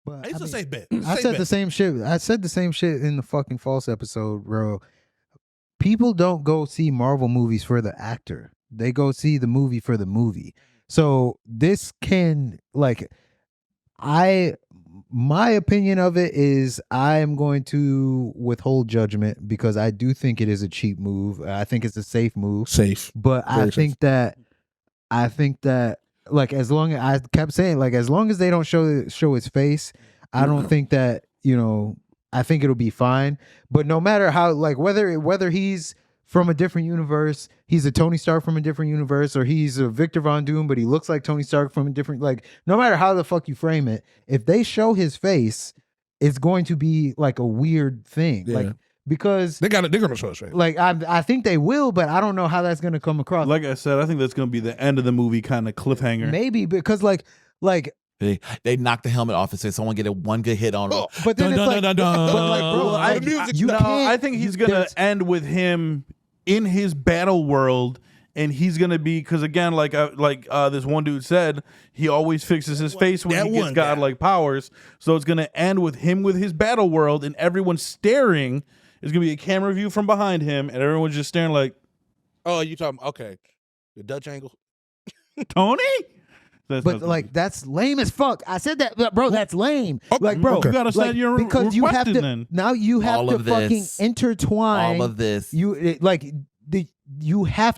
But It's a safe bet. I said the same shit. I said the same shit in the fucking False episode, bro. People don't go see Marvel movies for the actor. They go see the movie for the movie. So this can my opinion of it is I am going to withhold judgment because I do think it is a cheap move. I think it's a safe move. Safe. But I think that like as long as I kept saying like as long as they don't show his face, I don't think that, I think it'll be fine. But no matter how like whether he's from a different universe, he's a Tony Stark from a different universe, or he's a Victor Von Doom, but he looks like Tony Stark from a different, like, no matter how the fuck you frame it, if they show his face, it's going to be like a weird thing. Yeah. Like, because they're gonna show his face. Like, I think they will, but I don't know how that's gonna come across. Like I said, I think that's gonna be the end of the movie kind of cliffhanger. Maybe because like they knock the helmet off and say someone get one good hit on him. But then but like, bro, I think he's gonna end with him in his battle world, and he's gonna be, because again, like this one dude said, he always fixes his face when he gets godlike powers. So it's gonna end with him with his battle world, and everyone staring. There's gonna be a camera view from behind him, and everyone's just staring like, "Oh, you talking? Okay, the Dutch angle, Tony." But like that's lame as fuck. I said that, bro. That's lame. Okay. Like, bro, you gotta send your because you have to. Then. Now you have to fucking intertwine all of this. You have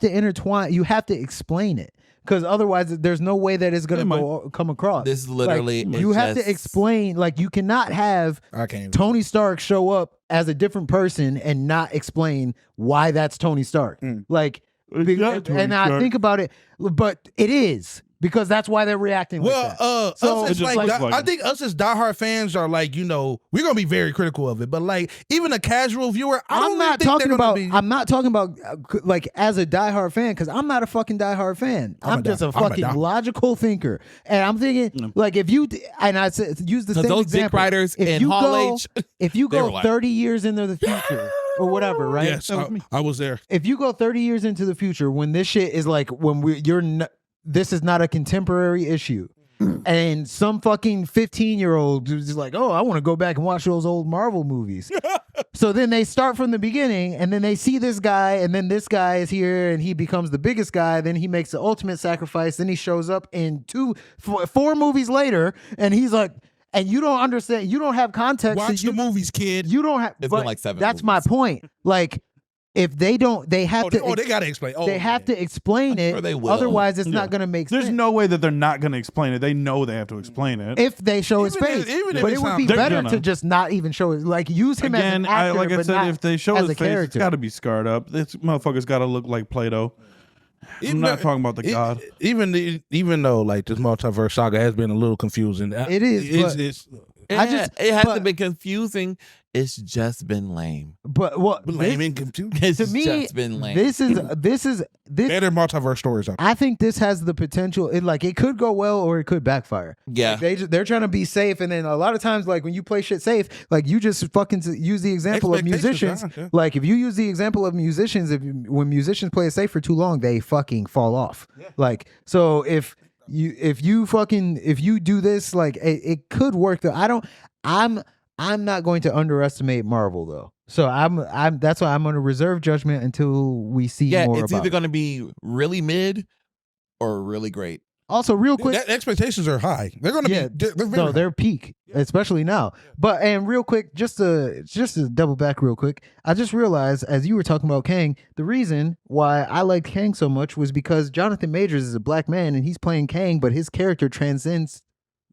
to intertwine. You have to explain it, because otherwise, there's no way that it's gonna come across. This is literally you have to explain. Like, you cannot have Tony Stark show up as a different person and not explain why that's Tony Stark. Like, and I think about it, but it is. Because that's why they're reacting like that. So us I think us as diehard fans are like, we're gonna be very critical of it. But like, even a casual viewer, I'm not talking about like as a diehard fan, because I'm not a fucking diehard fan. I'm just a fucking logical thinker, and I'm thinking like if you and I said use the same those example. dick writers in Hall H, if you go 30 years into the future. Or whatever, right? Yes, I was there. If you go 30 years into the future, when this shit is like this is not a contemporary issue, and some fucking 15-year-old is like, oh, I want to go back and watch those old Marvel movies. So then they start from the beginning, and then they see this guy, and then this guy is here, and he becomes the biggest guy. Then he makes the ultimate sacrifice. Then he shows up in 4 movies later, and he's like. And you don't understand. You don't have context. Watch the movies, kid. You don't have. It's been like 7 That's movies. My point. Like, if they don't, they have to. They gotta explain. They have to explain it. Sure they will. Otherwise, it's not gonna make sense. There's no way that they're not gonna explain it. They know they have to explain it. If they show his face, but it would be better to just not even show it. Like, use him as an actor. Like I said, if they show his face, character. it's got to be scarred up. This motherfucker's got to look like Play-Doh. I'm not talking about the god. Even though like this multiverse saga has been a little confusing, it is. It hasn't been confusing. It's just been lame. But what lame and confusing? It's to me, just been lame. This is better multiverse stories. I think this has the potential. It could go well or it could backfire. Yeah, like they're trying to be safe, and then a lot of times, like when you play shit safe, like you just fucking use the example of musicians. Yeah. Like if you use the example of musicians, when musicians play it safe for too long, they fucking fall off. Yeah. Like so if you do this, like it could work though. I'm not going to underestimate Marvel though. So that's why I'm going to reserve judgment until we see more. It's either going to be really mid or really great. Also, real quick, expectations are high. They're going to be they're peak, especially now. But and real quick, just to double back real quick, I just realized as you were talking about Kang, the reason why I liked Kang so much was because Jonathan Majors is a black man and he's playing Kang, but his character transcends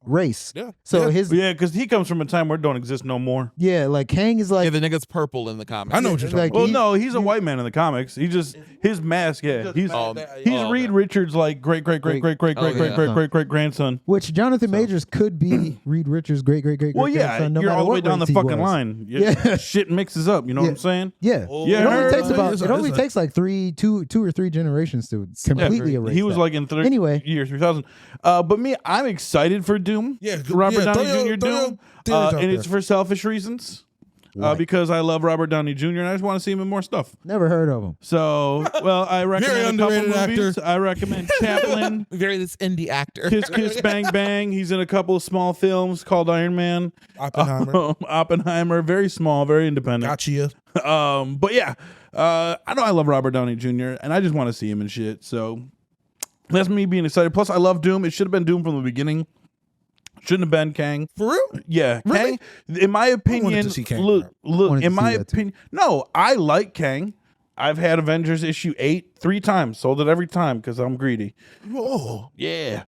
race. Yeah. So because he comes from a time where it don't exist no more. Yeah, like Kang is like the nigga's purple in the comics. I know what you're talking about. Well, no, he's a white man in the comics. He just his mask. Yeah, he's Reed Richards' like great grandson. Which Jonathan Majors could be Reed Richards' great grandson. Well, yeah, grandson, no you're all the way down the fucking line. Yeah, shit mixes up. You know what I'm saying? Yeah, it only takes like two or three generations to completely erase. He was like in year 3000. But me, I'm excited for Doom. Yeah, Robert Downey Jr. Doom, and it's for selfish reasons. because I love Robert Downey Jr. and I just want to see him in more stuff. Never heard of him. So, well, I recommend a couple movies. I recommend Chaplin. Very this indie actor. Kiss Kiss Bang Bang. He's in a couple of small films called Iron Man. Oppenheimer. Very small, very independent. Gotcha. But yeah, I know I love Robert Downey Jr. and I just want to see him and shit. So that's me being excited. Plus, I love Doom. It should have been Doom from the beginning. Shouldn't have been Kang. For real? Yeah. Really? Kang, in my opinion, I wanted to see Kang. look, in my opinion, no, I like Kang. I've had Avengers issue 8 3 times. Sold it every time because I'm greedy. Whoa. Yeah.